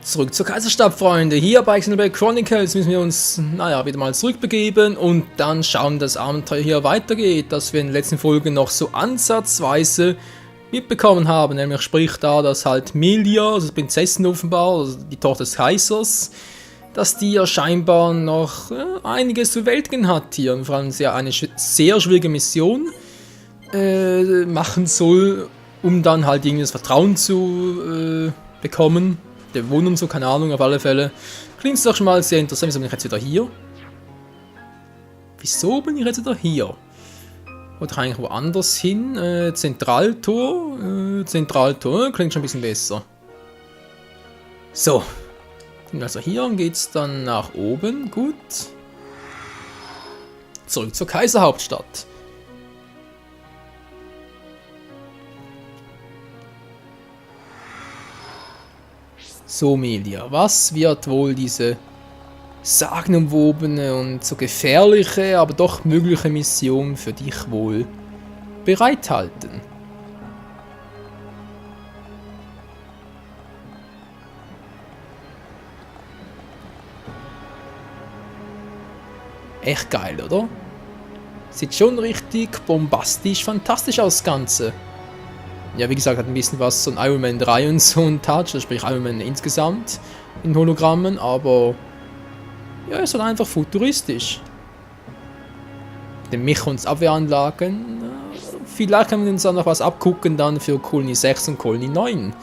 Zurück zur Kaiserstadt, Freunde. Hier bei Xenoblade Chronicles müssen wir uns, naja, wieder mal zurückbegeben und dann schauen, dass das Abenteuer hier weitergeht, das wir in den letzten Folgen noch so ansatzweise mitbekommen haben. Nämlich sprich da, dass halt Melia, also Prinzessin offenbar, also die Tochter des Kaisers, dass die ja scheinbar noch einiges zu bewältigen hat hier. Und vor allem sie eine sehr schwierige Mission machen soll, um dann halt irgendwie das Vertrauen zu bekommen. Der Wohnung so, keine Ahnung, auf alle Fälle. Klingt es doch schon mal sehr interessant. Wieso bin ich jetzt wieder hier? Wieso bin ich jetzt wieder hier? Oder eigentlich woanders hin? Zentraltor? Zentraltor, klingt schon ein bisschen besser. So. Also hier geht's dann nach oben. Gut. Zurück zur Kaiserhauptstadt. So, Melia, was wird wohl diese sagenumwobene und so gefährliche, aber doch mögliche Mission für dich wohl bereithalten? Echt geil, oder? Sieht schon richtig bombastisch, fantastisch aus, das Ganze. Ja, wie gesagt, hat ein bisschen was von Iron Man 3 und so ein Touch, also sprich Iron Man insgesamt in Hologrammen, aber ja, es ist halt einfach futuristisch. Den Michons Abwehranlagen, vielleicht können wir uns dann noch was abgucken dann für Colony 6 und Colony 9.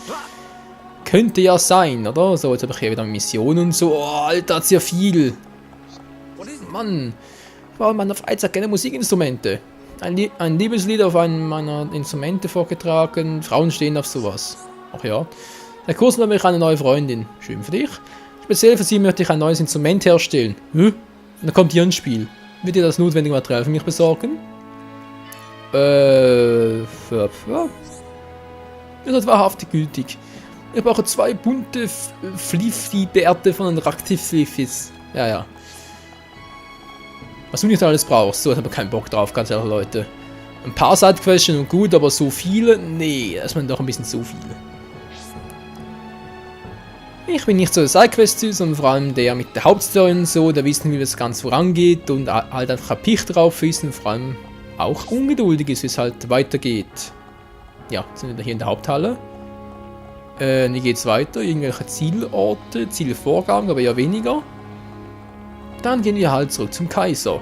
Könnte ja sein, oder? So, jetzt habe ich hier wieder Missionen und so. Oh, Alter, hat's ja viel. Mann, ich war in meiner Freizeit gerne Musikinstrumente. Ein Liebeslied auf einem meiner Instrumente vorgetragen. Frauen stehen auf sowas. Ach ja. Der Kurs hat mich eine neue Freundin. Schön für dich. Speziell für sie möchte ich ein neues Instrument herstellen. Und dann kommt hier ins Spiel. Wird ihr das notwendige Material für mich besorgen? Ja. Ihr seid wahrhaftig gültig. Ich brauche 2 bunte Fliffy-Bärte von den Raktiv-Fliffis. Ja. Was du nicht alles brauchst, so, ich habe keinen Bock drauf, ganz ehrlich, Leute. Ein paar Sidequests schon gut, aber so viele? Nee, das ist mir doch ein bisschen zu viel. Ich bin nicht so der Sidequest-Typ, sondern vor allem der mit der Hauptstory und so, der wissen, wie das Ganze vorangeht und halt einfach ein Picht drauf ist und vor allem auch ungeduldig ist, wie es halt weitergeht. Ja, sind wir hier in der Haupthalle. Wie geht's weiter? Irgendwelche Zielorte, Zielvorgaben, aber eher weniger. Dann gehen wir halt zurück zum Kaiser.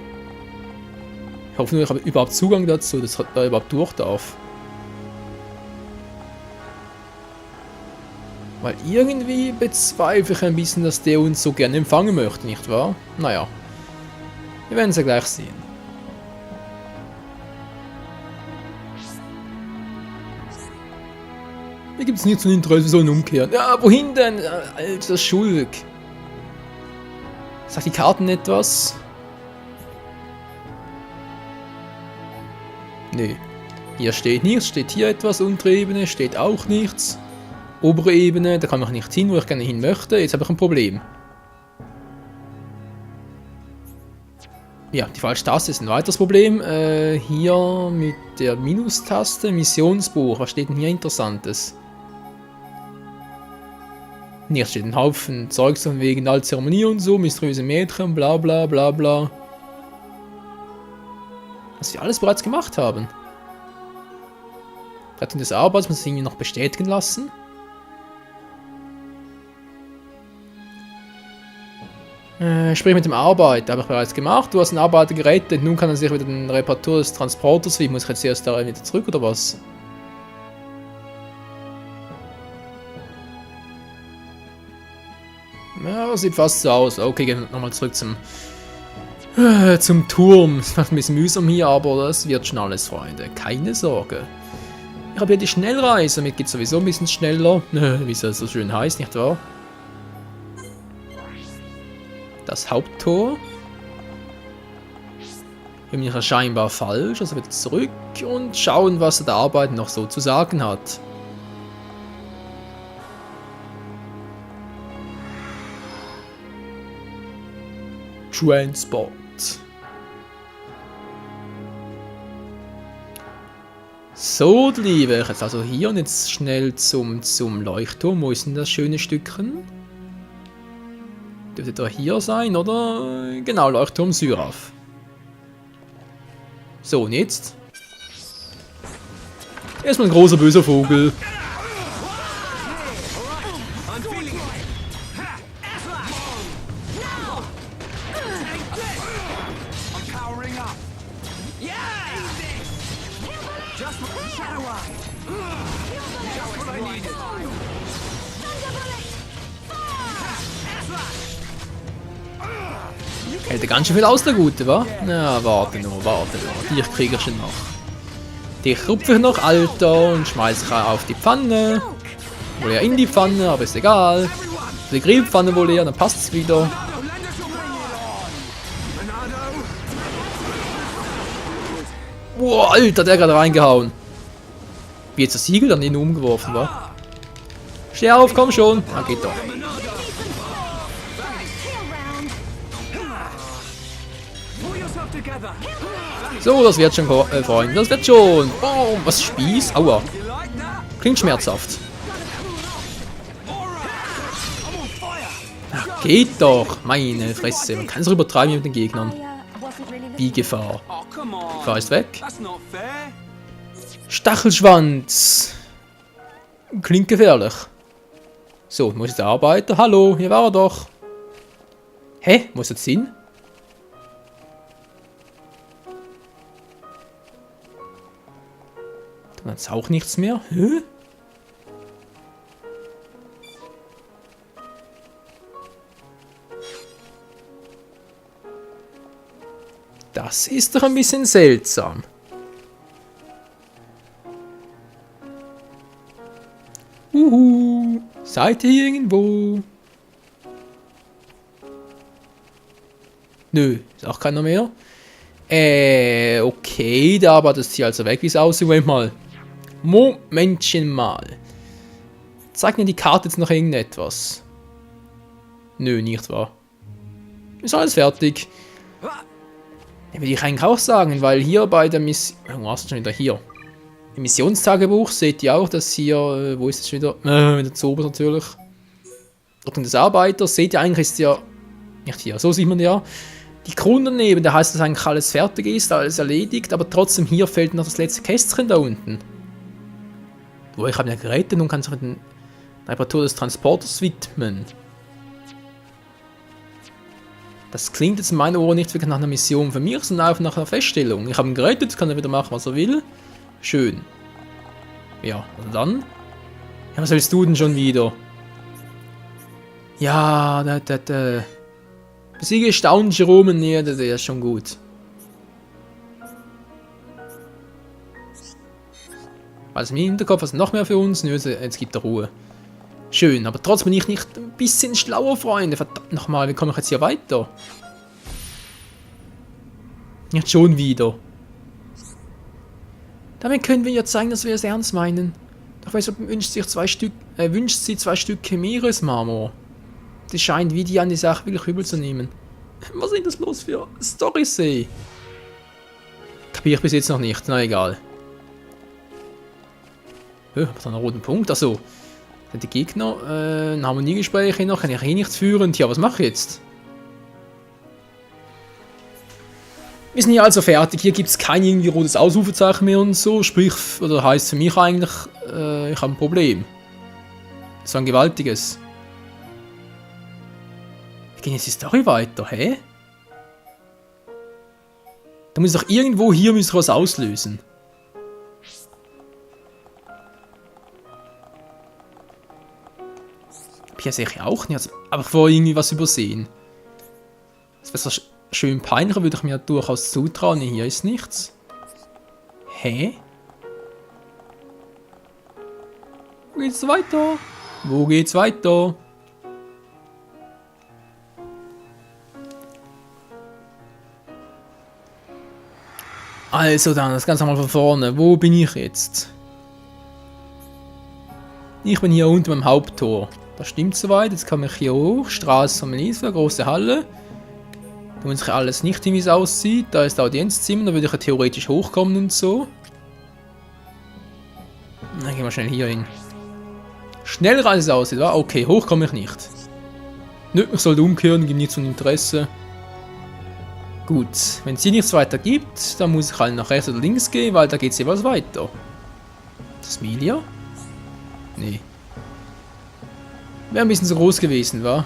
Ich hoffe nur, ich habe überhaupt Zugang dazu, dass er überhaupt durch darf. Weil irgendwie bezweifle ich ein bisschen, dass der uns so gerne empfangen möchte, nicht wahr? Naja. Wir werden es ja gleich sehen. Hier gibt es nichts von Interesse, wir sollen umkehren. Ja, wohin denn? Alter Schulk. Sagt die Karten etwas? Nee. Hier steht nichts, steht hier etwas, untere Ebene, steht auch nichts. Obere Ebene, da kann ich nicht hin, wo ich gerne hin möchte. Jetzt habe ich ein Problem. Ja, die falsche Taste ist ein weiteres Problem. Hier mit der Minustaste, Missionsbuch, was steht denn hier Interessantes? Hier steht ein Haufen Zeugs von wegen aller Zeremonie und so, mysteriöse Mädchen, bla bla bla bla. Was wir alles bereits gemacht haben. Rettung des Arbeits, muss ich irgendwie noch bestätigen lassen. Sprich mit dem Arbeiter, habe ich bereits gemacht. Du hast den Arbeiter gerettet, nun kann er sich wieder den Reparatur des Transporters wie muss ich jetzt erst da wieder zurück oder was? Ja, sieht fast so aus. Okay, gehen wir nochmal zurück zum Turm. Es macht ein bisschen mühsam hier, aber das wird schon alles, Freunde. Keine Sorge. Ich habe hier die Schnellreise, damit geht es sowieso ein bisschen schneller. Wie es so schön heißt, nicht wahr? Das Haupttor. Hier bin ich ja scheinbar falsch, also wieder zurück und schauen, was der Arbeit noch so zu sagen hat. Transport. So, liebe, jetzt also hier und jetzt schnell zum Leuchtturm. Wo ist denn das schöne Stückchen? Dürfte da hier sein, oder? Genau, Leuchtturm Syrath. So, und jetzt? Erstmal ein großer böser Vogel. Hält er ganz schön viel aus, der Gute, wa? Na, warte noch, warte noch. Dich kriege ich schon noch. Dich rupfe ich noch, Alter, und schmeiße ich auf die Pfanne. Wohl eher in die Pfanne, aber ist egal. Die Grillpfanne wohl eher, dann passt es wieder. Boah, Alter, der hat gerade reingehauen. Wie jetzt das Siegel dann ihn umgeworfen war. Steh auf, komm schon. Ah, geht doch. So, das wird schon, Freunde. Das wird schon. Oh, was Spieß? Aua. Klingt schmerzhaft. Ach, geht doch. Meine Fresse. Man kann es übertreiben mit den Gegnern. Wie Gefahr. Gefahr ist weg. Stachelschwanz. Klingt gefährlich. So, muss jetzt arbeiten. Hallo, hier war er doch. Hä? Wo ist jetzt hin? Dann ist auch nichts mehr. Hä? Das ist doch ein bisschen seltsam. Seid ihr hier irgendwo? Nö, ist auch keiner mehr. Okay, da war das hier also weg, wie es aussieht. Momentchen mal. Zeigt mir die Karte jetzt noch irgendetwas? Nö, nicht wahr. Ist alles fertig. Ja, will ich eigentlich auch sagen, weil hier bei der Mission... Wo hast du schon wieder hier? Im Missionstagebuch seht ihr auch, dass hier... wo ist es wieder? Wieder zu oben natürlich. Dort des Arbeiters seht ihr eigentlich, ist ja... Nicht hier, so sieht man ja. Die Krone daneben, da heißt, dass eigentlich alles fertig ist, alles erledigt, aber trotzdem hier fehlt noch das letzte Kästchen da unten. Wo ich habe ja Geräte und kann sich mit der Reparatur des Transporters widmen. Das klingt jetzt in meinen Ohren nicht wirklich nach einer Mission für mich, sondern einfach nach einer Feststellung. Ich habe ein Gerät, jetzt kann er wieder machen, was er will. Schön. Ja, und dann? Ja, was willst du denn schon wieder? Ja, besiege staunliche Romen, nee, der ist schon gut. Also im Hinterkopf hast du noch mehr für uns, nö, jetzt gibt er Ruhe. Schön, aber trotzdem bin ich nicht ein bisschen schlauer, Freunde. Verdammt nochmal, wie komme ich jetzt hier weiter? Nicht schon wieder. Damit können wir ja zeigen, dass wir es ernst meinen. Doch weshalb wünscht sie zwei Stücke Meeresmarmor? Das scheint wie die an die Sache wirklich übel zu nehmen. Was sind das bloß für Storysee? Kapiere ich bis jetzt noch nicht, na egal. Hab ich da einen roten Punkt? Achso. Die Gegner, ein Harmoniegespräch noch, kann ich eh nichts führen. Tja, was mache ich jetzt? Wir sind hier also fertig. Hier gibt es kein irgendwie rotes Ausrufezeichen mehr und so. Sprich, oder heißt für mich eigentlich, ich habe ein Problem. So ein gewaltiges. Wie geht jetzt die Story weiter, hä? Da muss doch irgendwo hier was auslösen. Hier sehe ich auch nicht, aber ich will irgendwie was übersehen. Das wäre so schön peinlich, würde ich mir durchaus zutrauen. Hier ist nichts. Hä? Wo geht's weiter? Wo geht's weiter? Also dann, das Ganze mal von vorne. Wo bin ich jetzt? Ich bin hier unten beim Haupttor. Das stimmt soweit. Jetzt komme ich hier hoch. Straße vom Elisver, große Halle. Da muss ich alles nicht, wie es aussieht. Da ist das Audienzzimmer. Da würde ich ja theoretisch hochkommen und so. Dann gehen wir schnell hier hin. Schneller als es aussieht, wa? Okay, hoch komme ich nicht. Nö, ich sollte umkehren, gibt nichts von Interesse. Gut, wenn es hier nichts weiter gibt, dann muss ich halt nach rechts oder links gehen, weil da geht es jeweils weiter. Das Milia? Nee. Wäre ein bisschen zu groß gewesen, wa?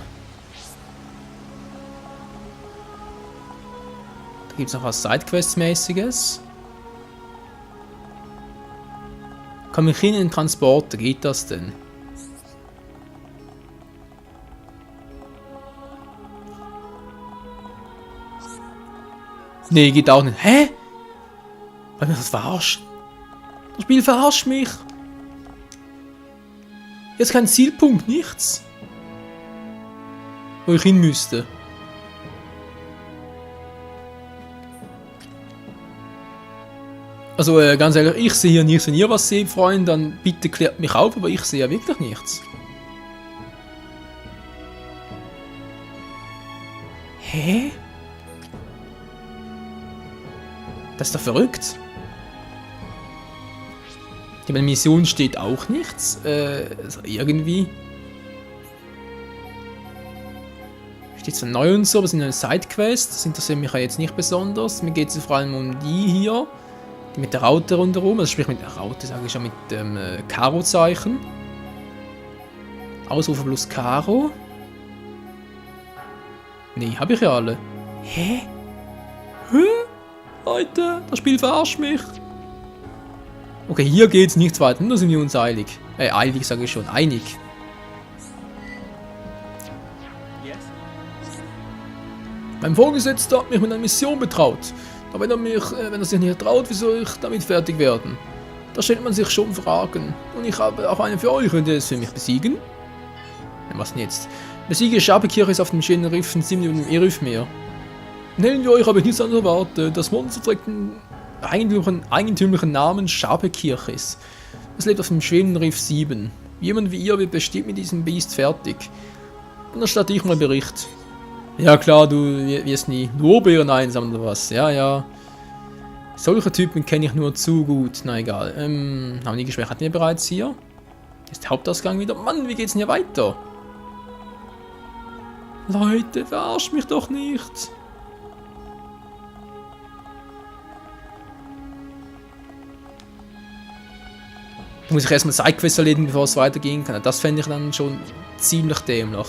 Da gibt es noch was Sidequest-mäßiges. Komme ich hin in den Transporter, geht das denn? Nee, geht auch nicht. Hä? Weil mich das verarscht. Das Spiel verarscht mich. Jetzt kein Zielpunkt, nichts. Wo ich hin müsste. Also ganz ehrlich, ich sehe hier nichts. Wenn ihr was seht, Freunde, dann bitte klärt mich auf, aber ich sehe ja wirklich nichts. Hä? Das ist doch verrückt. In der Mission steht auch nichts. Also irgendwie. Steht zwar neu und so, aber es sind eine Sidequest. Das interessiert mich ja jetzt nicht besonders. Mir geht es vor allem um die hier. Die mit der Raute rundherum. Also sprich mit der Raute, sage ich schon, mit dem Karo-Zeichen. Ausrufe plus Karo. Nee, habe ich ja alle. Hä? Hä? Leute, das Spiel verarscht mich. Okay, hier geht's nichts weiter, nur sind wir uns eilig. Eilig sage ich schon, einig. Mein Vorgesetzter hat mich mit einer Mission betraut. Aber wenn er sich nicht traut, wie soll ich damit fertig werden? Da stellt man sich schon Fragen. Und ich habe auch eine für euch, könnt ihr es für mich besiegen? Ja, was denn jetzt? Besiege Schabekirchis auf dem schönen Riff in 7 Minuten im E-Riff-Meer. Nennen wir euch aber nichts anderes erwartet. Das Monster trägt den eigentümlichen Namen Schabekirchis. Es lebt auf dem schönen Riff 7. Jemand wie ihr wird bestimmt mit diesem Biest fertig. Und dann starte ich mal Bericht. Ja klar, du wirst nie nur Beeren einsammeln oder was. Ja, ja. Solche Typen kenne ich nur zu gut. Na egal. Haben die Gespräche hatten wir bereits hier? Ist der Hauptausgang wieder. Mann, wie geht's denn hier weiter? Leute, verarscht mich doch nicht. Muss ich erstmal Sidequests erledigen, bevor es weitergehen kann. Das fände ich dann schon ziemlich dämlich.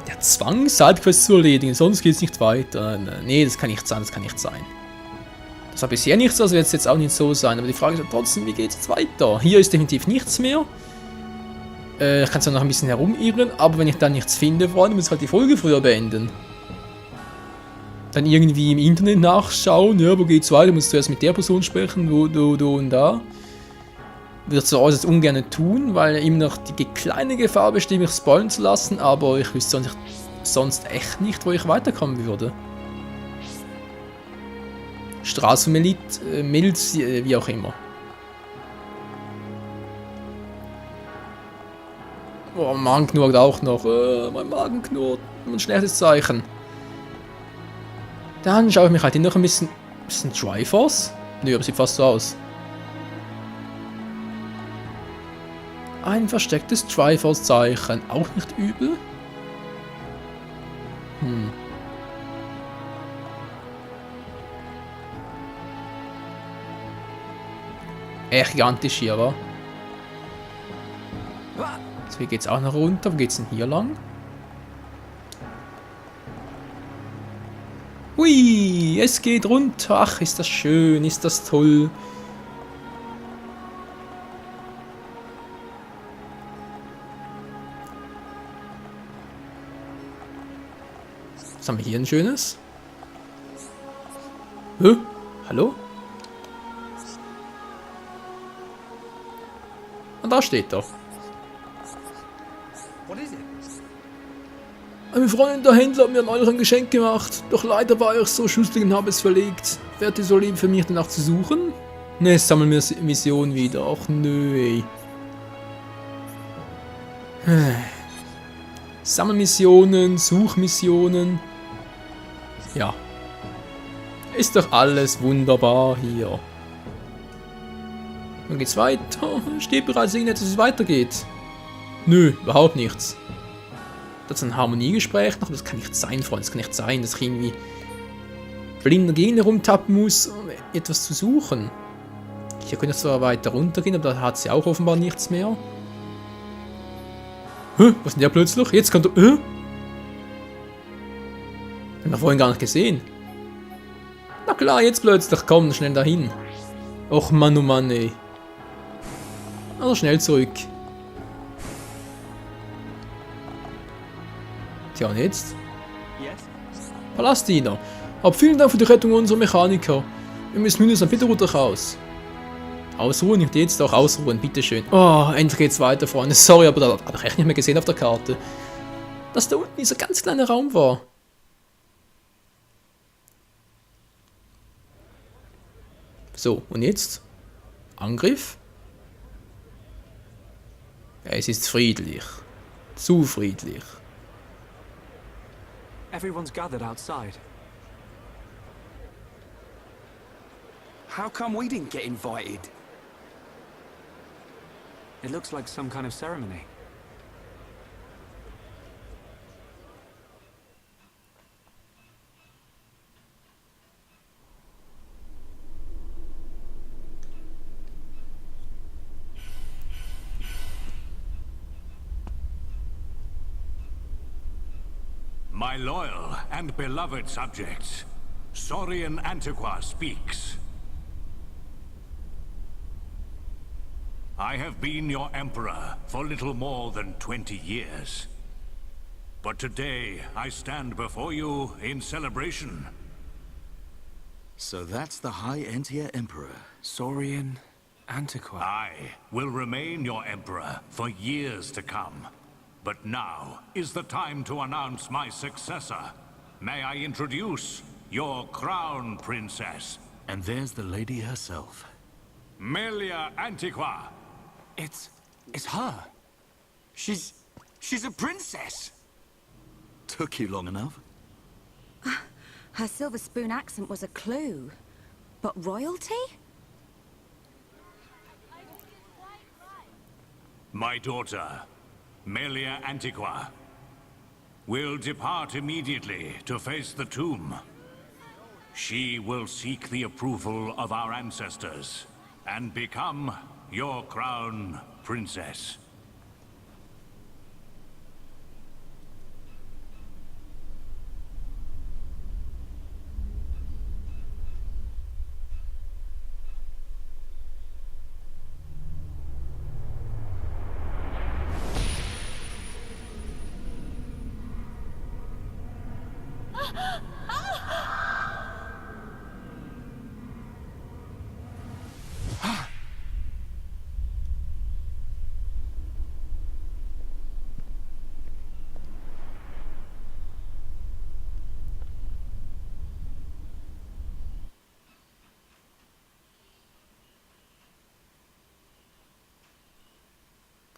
Der Zwang, Sidequests zu erledigen, sonst geht es nicht weiter. Nee, das kann nicht sein, das kann nicht sein. Das war bisher nicht so, also wird es jetzt auch nicht so sein. Aber die Frage ist trotzdem, wie geht es jetzt weiter? Hier ist definitiv nichts mehr. Ich kann zwar noch ein bisschen herumirren, aber wenn ich dann nichts finde, Freunde, muss ich halt die Folge früher beenden. Dann irgendwie im Internet nachschauen, ja, wo geht's weiter, musst du erst mit der Person sprechen, wo, du und da. Würde es äußerst ungern tun, weil immer noch die kleine Gefahr besteht, mich spoilern zu lassen, aber ich wüsste sonst echt nicht, wo ich weiterkommen würde. Straßenmilit, Milz, wie auch immer. Oh, mein Magen knurrt auch noch. Mein Magen knurrt. Ein schlechtes Zeichen. Dann schaue ich mich halt hier noch ein bisschen... Ist das ein Triforce? Nö, aber sieht fast so aus. Ein verstecktes Triforce-Zeichen. Auch nicht übel. Echt gigantisch hier, wa? So, hier geht's auch noch runter. Wo geht's denn hier lang? Hui, es geht runter. Ach, ist das schön, ist das toll. Was haben wir hier ein schönes? Hä? Hallo? Und da steht er. Ein befreundeter Händler hat mir neulich ein Geschenk gemacht, doch leider war ich so schüsselig und habe es verlegt. Wärt ihr so lieb für mich danach zu suchen? Ne, sammeln wir Mission wieder. Ach nö, ey. Sammelmissionen, Suchmissionen. Ja. Ist doch alles wunderbar hier. Dann geht's weiter. Steht bereits irgendetwas, dass es weitergeht. Nö, überhaupt nichts. Das ist ein Harmoniegespräch noch. Das kann nicht sein, Freunde. Das kann nicht sein, dass ich irgendwie blind Gegner rumtappen muss, um etwas zu suchen. Hier könnte es zwar weiter runtergehen, aber da hat sie auch offenbar nichts mehr. Hä? Was ist denn der plötzlich? Jetzt kommt er. Den haben wir vorhin gar nicht gesehen. Na klar, jetzt plötzlich. Komm, schnell dahin. Och Mann, oh Mann, ey. Also schnell zurück. Tja, und jetzt? Palastina. Aber vielen Dank für die Rettung unserer Mechaniker. Wir müssen mindestens bitte runter raus. Ausruhen, nicht jetzt auch ausruhen, bitteschön. Oh, endlich geht's weiter, Freunde. Sorry, aber da habe ich echt nicht mehr gesehen auf der Karte. Dass da unten dieser ganz kleine Raum war. So, und jetzt? Angriff? Ja, es ist friedlich. Zu friedlich. Everyone's gathered outside. How come we didn't get invited? It looks like some kind of ceremony. My loyal and beloved subjects, Saurian Antiqua speaks. I have been your emperor for little more than 20 years. But today I stand before you in celebration. So that's the High Entia Emperor. Saurian Antiqua. I will remain your emperor for years to come. But now is the time to announce my successor. May I introduce your crown princess? And there's the lady herself. Melia Antiqua. It's her. She's a princess. Took you long enough? Her silver spoon accent was a clue. But royalty? My daughter, Melia Antiqua, will depart immediately to face the tomb. She will seek the approval of our ancestors and become your crown princess.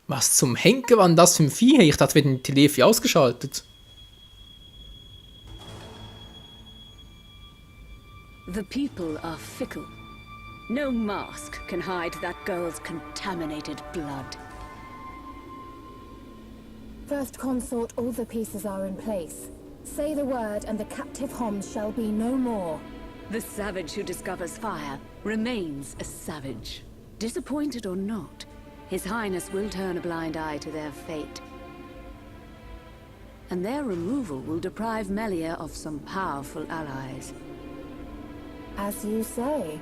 Was zum Henker war denn das für ein Vieh? Ich dachte, wir hätten die Telefi ausgeschaltet. The people are fickle. No mask can hide that girl's contaminated blood. First Consort, all the pieces are in place. Say the word and the captive Homs shall be no more. The savage who discovers fire remains a savage. Disappointed or not, His Highness will turn a blind eye to their fate. And their removal will deprive Melia of some powerful allies. As you say.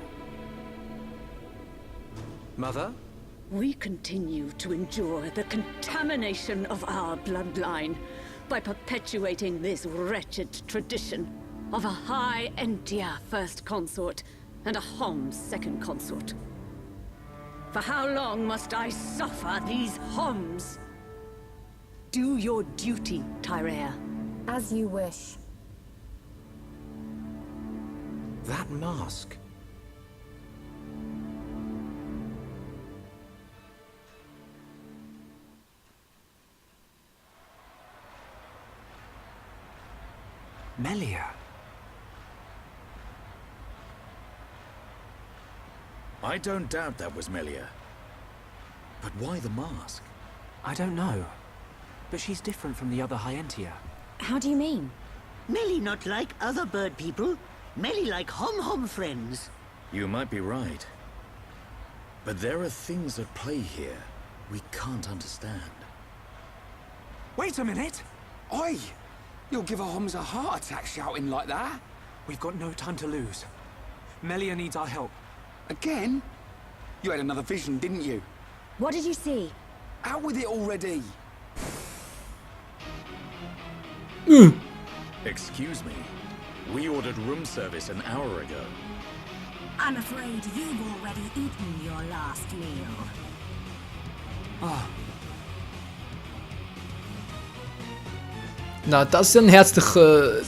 Mother? We continue to endure the contamination of our bloodline by perpetuating this wretched tradition of a High Entia first consort and a Homs second consort. For how long must I suffer these Homs? Do your duty, Tyrea. As you wish. That mask. Melia. I don't doubt that was Melia. But why the mask? I don't know. But she's different from the other Hyentia. How do you mean? Melly not like other bird people. Melly like hom-hom friends. You might be right. But there are things at play here we can't understand. Wait a minute! Oi! You'll give a Homs a heart attack shouting like that. We've got no time to lose. Melia needs our help. Again? You had another vision, didn't you? What did you see? Out with it already! Excuse me. We ordered room service an hour ago. I'm afraid you've already eaten your last meal. Na, das ist ja ein herzlicher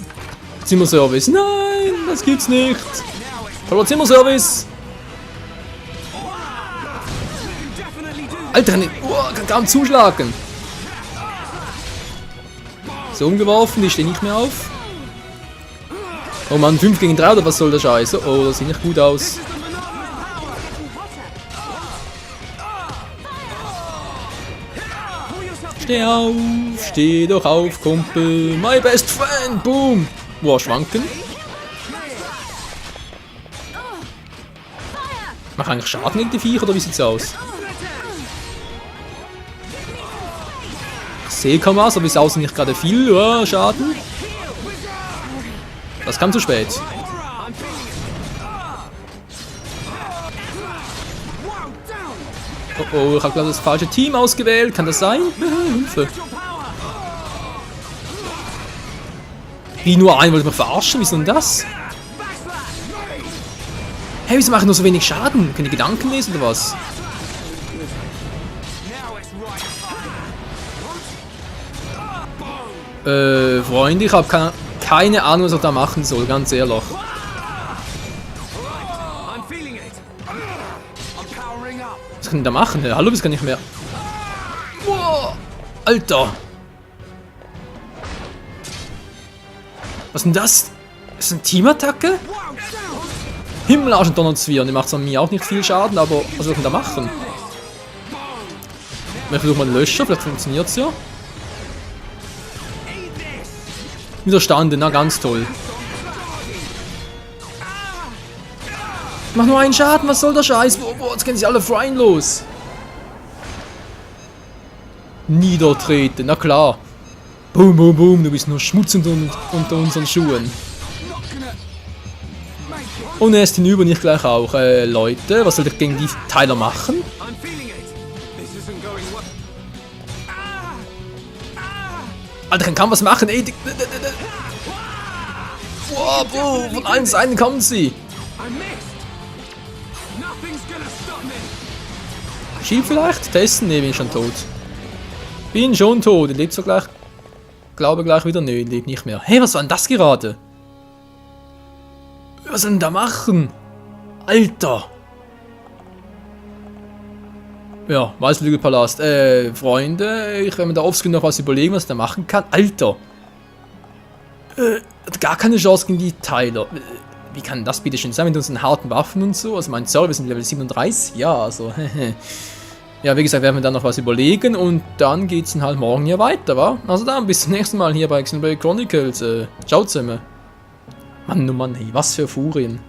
Zimmerservice. Nein, das gibt's nicht. Hallo Zimmerservice. Alter, kann kaum zuschlagen. So umgeworfen, die stehen nicht mehr auf. Oh Mann, 5 gegen 3 oder was soll der Scheiß? Oh, das sieht nicht gut aus. Steh auf, steh doch auf, Kumpel. My best friend, boom. Boah, schwanken. Mach eigentlich Schaden gegen die Viecher oder wie sieht's aus? Ich sehe kaum was, aber es außen nicht gerade viel Schaden. Das kam zu spät. Oh oh, ich habe glaube das falsche Team ausgewählt. Kann das sein? Hilfe. Wie nur einen wollte mich verarschen? Wieso denn das? Hey, wieso machen nur so wenig Schaden? Können die Gedanken lesen oder was? Freunde, ich habe keine Ahnung, was ich da machen soll, ganz ehrlich. Was kann ich da machen? Hallo, was kann ich mehr? Wow, Alter! Was ist denn das? Ist das eine Teamattacke? Himmelarsch und Donnerzwirn, die macht an mir auch nicht viel Schaden, aber was soll ich denn da machen? Ich versuche mal einen Löscher, vielleicht funktioniert es ja. Widerstanden, na ganz toll. Ich mach nur einen Schaden, was soll der Scheiß? Jetzt gehen sie alle freien los. Niedertreten, na klar. Boom, boom, boom, du bist nur Schmutz unter unseren Schuhen. Und er ist hinüber, nicht gleich auch. Leute, was soll ich gegen die Teiler machen? Alter, kann was machen, ey. Wow, boah, von allen Seiten kommen sie. Shield vielleicht? Testen? Ne, bin ich schon tot. Bin schon tot. Er lebt so gleich. Glaube gleich wieder. Nö, lebt nicht mehr. Hey, was war denn das gerade? Was soll denn da machen? Alter. Ja, Weißflügelpalast. Freunde, ich werde mir da offscreen noch was überlegen, was ich da machen kann. Alter. Hat gar keine Chance gegen die Tyler. Wie kann das bitte schön sein mit unseren harten Waffen und so? Also mein Service sind Level 37. Ja, also. Ja, wie gesagt, werden wir dann noch was überlegen und dann geht's dann halt morgen hier weiter, wa? Also dann, bis zum nächsten Mal hier bei Xenoblade Chronicles. Ciao zusammen. Mann, oh Mann, hey, was für Furien.